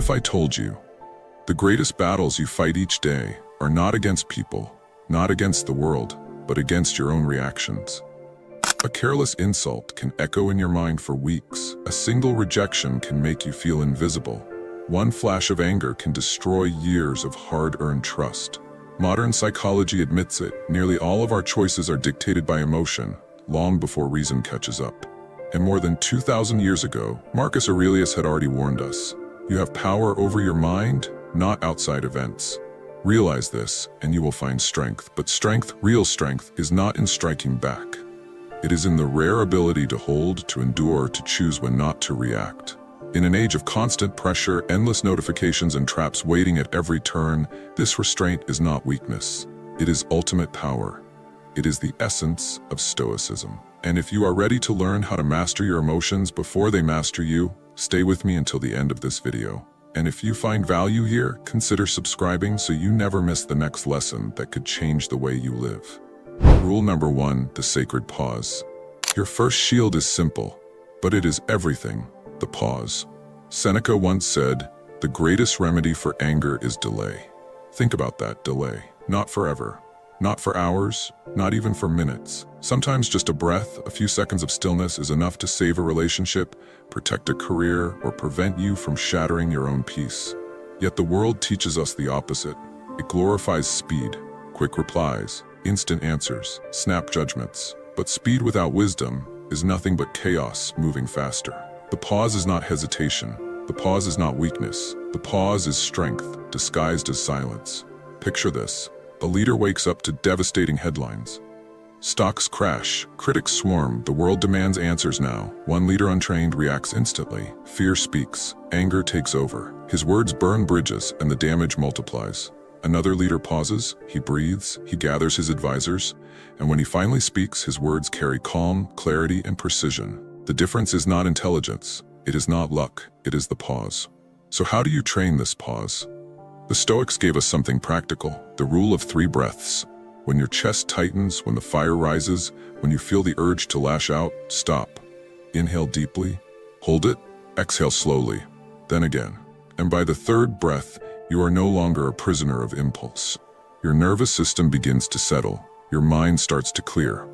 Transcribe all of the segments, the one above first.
if I told you, the greatest battles you fight each day are not against people, not against the world, but against your own reactions? A careless insult can echo in your mind for weeks. A single rejection can make you feel invisible. One flash of anger can destroy years of hard-earned trust. Modern psychology admits it. Nearly all of our choices are dictated by emotion, long before reason catches up. And more than 2,000 years ago, Marcus Aurelius had already warned us. You have power over your mind, not outside events. Realize this, and you will find strength. But strength, real strength, is not in striking back. It is in the rare ability to hold, to endure, to choose when not to react. In an age of constant pressure, endless notifications and traps waiting at every turn, this restraint is not weakness. It is ultimate power. It is the essence of Stoicism. And if you are ready to learn how to master your emotions before they master you, stay with me until the end of this video. And if you find value here, consider subscribing so you never miss the next lesson that could change the way you live. Rule number 1, the sacred pause. Your first shield is simple, but it is everything, the pause. Seneca once said, "The greatest remedy for anger is delay." Think about that, delay. Not forever, not for hours, not even for minutes. Sometimes just a breath, a few seconds of stillness is enough to save a relationship, protect a career, or prevent you from shattering your own peace. Yet the world teaches us the opposite. It glorifies speed, quick replies, instant answers, snap judgments. But speed without wisdom is nothing but chaos moving faster. The pause is not hesitation. The pause is not weakness. The pause is strength, disguised as silence. Picture this. A leader wakes up to devastating headlines. Stocks crash, critics swarm, the world demands answers now. One leader untrained reacts instantly. Fear speaks, anger takes over. His words burn bridges and the damage multiplies. Another leader pauses, he breathes, he gathers his advisors, and when he finally speaks, his words carry calm, clarity, and precision. The difference is not intelligence, it is not luck, it is the pause. So how do you train this pause? The Stoics gave us something practical, the rule of 3 breaths. When your chest tightens, when the fire rises, when you feel the urge to lash out, stop. Inhale deeply, hold it, exhale slowly, then again. And by the 3rd breath, you are no longer a prisoner of impulse. Your nervous system begins to settle, your mind starts to clear.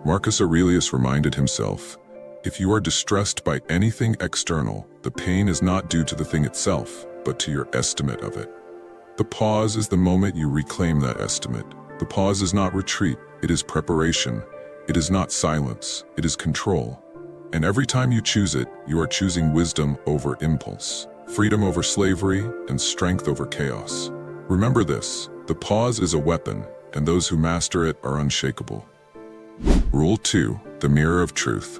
Marcus Aurelius reminded himself, if you are distressed by anything external, the pain is not due to the thing itself, but to your estimate of it. The pause is the moment you reclaim that estimate. The pause is not retreat, it is preparation. It is not silence, it is control. And every time you choose it, you are choosing wisdom over impulse, freedom over slavery, and strength over chaos. Remember this, the pause is a weapon, and those who master it are unshakable. Rule 2, the mirror of truth.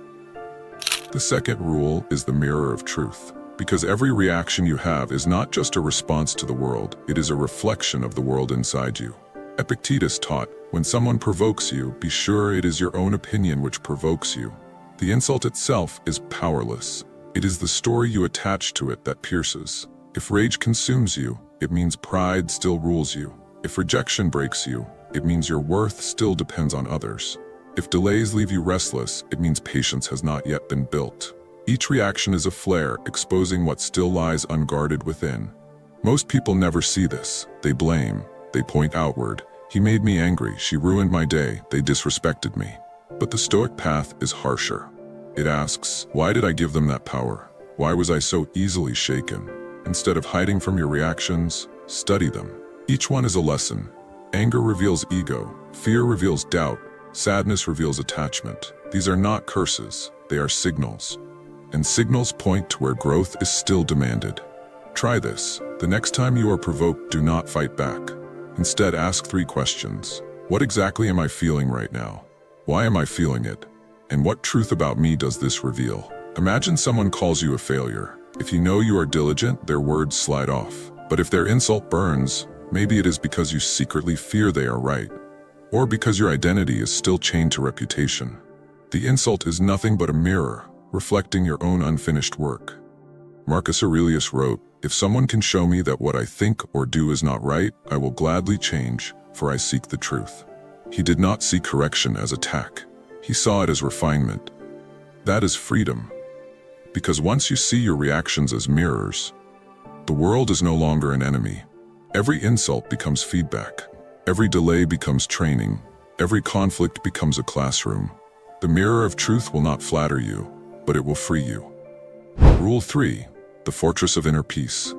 The second rule is the mirror of truth. Because every reaction you have is not just a response to the world, it is a reflection of the world inside you. Epictetus taught, when someone provokes you, be sure it is your own opinion which provokes you. The insult itself is powerless. It is the story you attach to it that pierces. If rage consumes you, it means pride still rules you. If rejection breaks you, it means your worth still depends on others. If delays leave you restless, it means patience has not yet been built. Each reaction is a flare, exposing what still lies unguarded within. Most people never see this. They blame. They point outward. He made me angry. She ruined my day. They disrespected me. But the Stoic path is harsher. It asks, why did I give them that power? Why was I so easily shaken? Instead of hiding from your reactions, study them. Each one is a lesson. Anger reveals ego. Fear reveals doubt. Sadness reveals attachment. These are not curses. They are signals. And signals point to where growth is still demanded. Try this. The next time you are provoked, do not fight back. Instead, ask 3 questions. What exactly am I feeling right now? Why am I feeling it? And what truth about me does this reveal? Imagine someone calls you a failure. If you know you are diligent, their words slide off. But if their insult burns, maybe it is because you secretly fear they are right. Or because your identity is still chained to reputation. The insult is nothing but a mirror, reflecting your own unfinished work. Marcus Aurelius wrote, if someone can show me that what I think or do is not right, I will gladly change, for I seek the truth. He did not see correction as attack. He saw it as refinement. That is freedom. Because once you see your reactions as mirrors, The world is no longer an enemy. Every insult becomes feedback. Every delay becomes training. Every conflict becomes a classroom. The mirror of truth will not flatter you, but it will free you. Rule 3. The fortress of inner peace.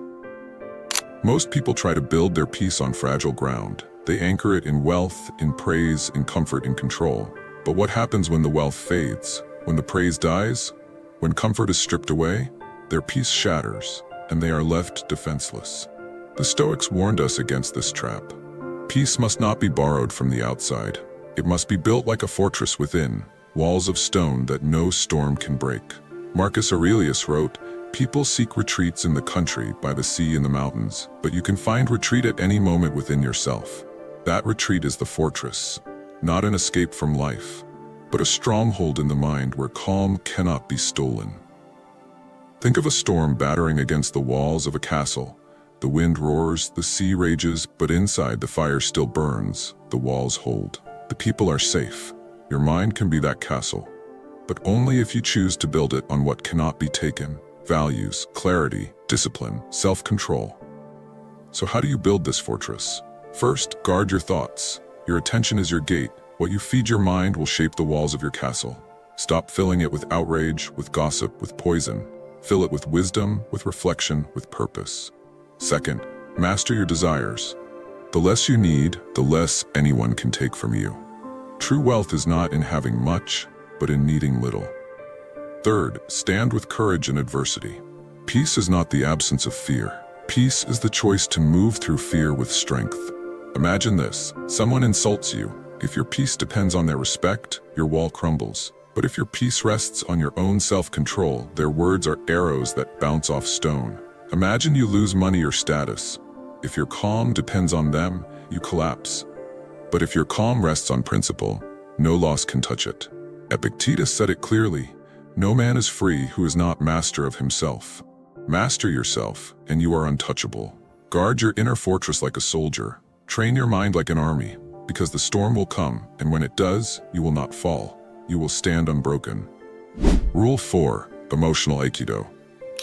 Most people try to build their peace on fragile ground. They anchor it in wealth, in praise, in comfort, in control. But what happens when the wealth fades? When the praise dies? When comfort is stripped away? Their peace shatters, and they are left defenseless. The Stoics warned us against this trap. Peace must not be borrowed from the outside. It must be built like a fortress within, walls of stone that no storm can break. Marcus Aurelius wrote, "People seek retreats in the country, by the sea, in the mountains, but you can find retreat at any moment within yourself." That retreat is the fortress, not an escape from life, but a stronghold in the mind where calm cannot be stolen. Think of a storm battering against the walls of a castle. The wind roars, the sea rages, but inside the fire still burns, the walls hold. The people are safe. Your mind can be that castle, but only if you choose to build it on what cannot be taken: values, clarity, discipline, self-control. So how do you build this fortress? First, guard your thoughts. Your attention is your gate. What you feed your mind will shape the walls of your castle. Stop filling it with outrage, with gossip, with poison. Fill it with wisdom, with reflection, with purpose. Second, master your desires. The less you need, the less anyone can take from you. True wealth is not in having much, but in needing little. Third, stand with courage in adversity. Peace is not the absence of fear. Peace is the choice to move through fear with strength. Imagine this: someone insults you. If your peace depends on their respect, your wall crumbles. But if your peace rests on your own self-control, their words are arrows that bounce off stone. Imagine you lose money or status. If your calm depends on them, you collapse. But if your calm rests on principle, no loss can touch it. Epictetus said it clearly: "No man is free who is not master of himself." Master yourself, and you are untouchable. Guard your inner fortress like a soldier. Train your mind like an army, because the storm will come, and when it does, you will not fall. You will stand unbroken. Rule 4. Emotional Aikido.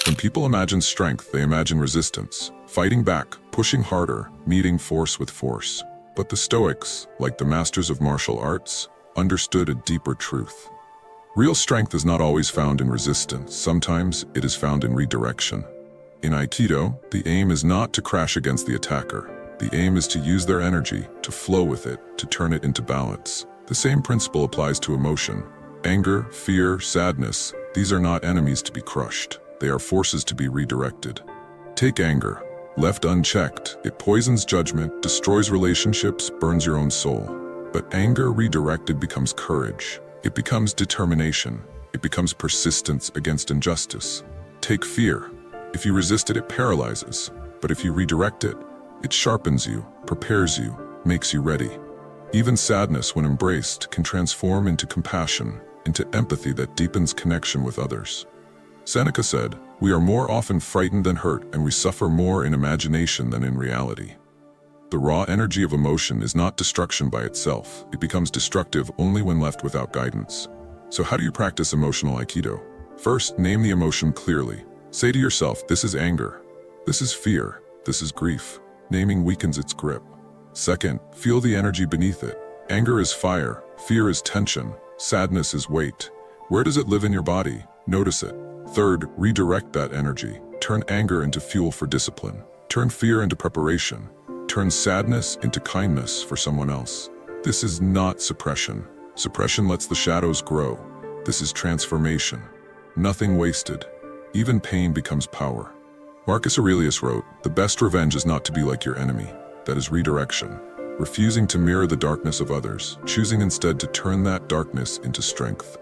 When people imagine strength, they imagine resistance, fighting back, pushing harder, meeting force with force. But the Stoics, like the masters of martial arts, understood a deeper truth. Real strength is not always found in resistance. Sometimes it is found in redirection. In Aikido, the aim is not to crash against the attacker. The aim is to use their energy, to flow with it, to turn it into balance. The same principle applies to emotion. Anger, fear, sadness, these are not enemies to be crushed. They are forces to be redirected. Take anger. Left unchecked, it poisons judgment, destroys relationships, burns your own soul. But anger redirected becomes courage. It becomes determination. It becomes persistence against injustice. Take fear. If you resist it, it paralyzes. But if you redirect it, it sharpens you, prepares you, makes you ready. Even sadness, when embraced, can transform into compassion, into empathy that deepens connection with others. Seneca said, "We are more often frightened than hurt, and we suffer more in imagination than in reality." The raw energy of emotion is not destruction by itself. It becomes destructive only when left without guidance. So how do you practice emotional Aikido? First, name the emotion clearly. Say to yourself, "This is anger. This is fear. This is grief." Naming weakens its grip. Second, feel the energy beneath it. Anger is fire. Fear is tension. Sadness is weight. Where does it live in your body? Notice it. Third, redirect that energy. Turn anger into fuel for discipline. Turn fear into preparation. Turn sadness into kindness for someone else. This is not suppression. Suppression lets the shadows grow. This is transformation. Nothing wasted. Even pain becomes power. Marcus Aurelius wrote, "The best revenge is not to be like your enemy." That is redirection. Refusing to mirror the darkness of others, choosing instead to turn that darkness into strength.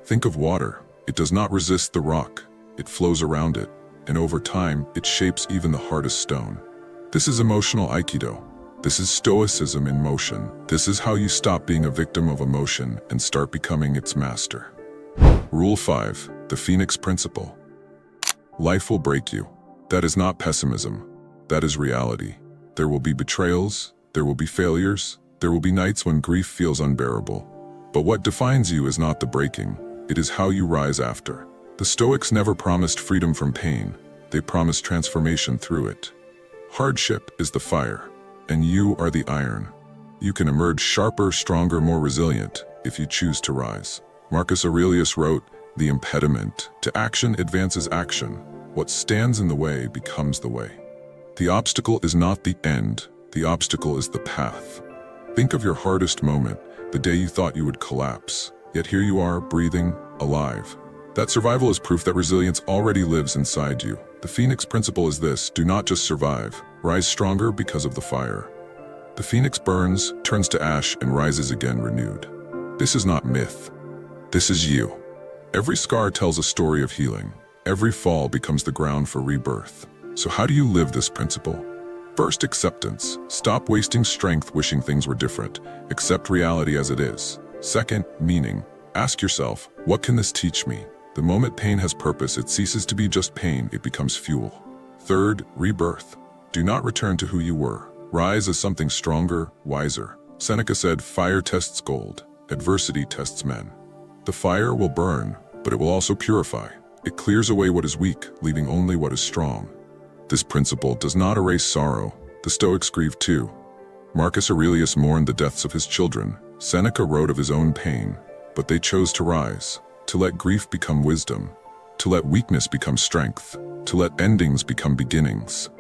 Think of water. It does not resist the rock. It flows around it, and over time, it shapes even the hardest stone. This is emotional Aikido. This is Stoicism in motion. This is how you stop being a victim of emotion and start becoming its master. Rule 5. The Phoenix Principle. Life will break you. That is not pessimism. That is reality. There will be betrayals. There will be failures. There will be nights when grief feels unbearable. But what defines you is not the breaking. It is how you rise after. The Stoics never promised freedom from pain. they promise transformation through it. Hardship is the fire, and you are the iron. You can emerge sharper, stronger, more resilient if you choose to rise. Marcus Aurelius wrote, "The impediment to action advances action. What stands in the way becomes the way." The obstacle is not the end, the obstacle is the path. Think of your hardest moment, the day you thought you would collapse. Yet here you are, breathing, alive. That survival is proof that resilience already lives inside you. The Phoenix principle is this: do not just survive, rise stronger because of the fire. The phoenix burns, turns to ash, and rises again renewed. This is not myth. This is you. Every scar tells a story of healing. Every fall becomes the ground for rebirth. So how do you live this principle? First, acceptance. Stop wasting strength wishing things were different. Accept reality as it is. Second, meaning. Ask yourself, what can this teach me? The moment pain has purpose, it ceases to be just pain, it becomes fuel. Third, rebirth. Do not return to who you were. Rise as something stronger, wiser. Seneca said, "Fire tests gold, adversity tests men." The fire will burn, but it will also purify. It clears away what is weak, leaving only what is strong. This principle does not erase sorrow. The Stoics grieved too. Marcus Aurelius mourned the deaths of his children. Seneca wrote of his own pain, but they chose to rise, to let grief become wisdom, to let weakness become strength, to let endings become beginnings.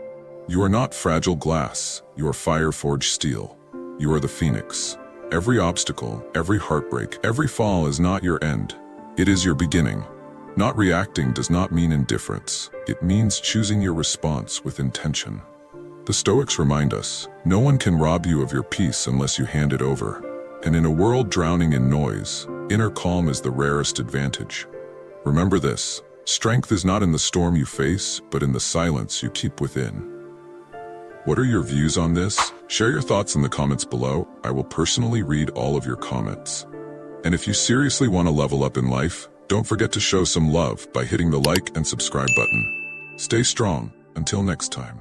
You are not fragile glass, you are fire-forged steel. You are the phoenix. Every obstacle, every heartbreak, every fall is not your end. It is your beginning. Not reacting does not mean indifference. It means choosing your response with intention. The Stoics remind us, no one can rob you of your peace unless you hand it over. And in a world drowning in noise, inner calm is the rarest advantage. Remember this, strength is not in the storm you face, but in the silence you keep within. What are your views on this? Share your thoughts in the comments below. I will personally read all of your comments. And if you seriously want to level up in life, don't forget to show some love by hitting the like and subscribe button. Stay strong. Until next time.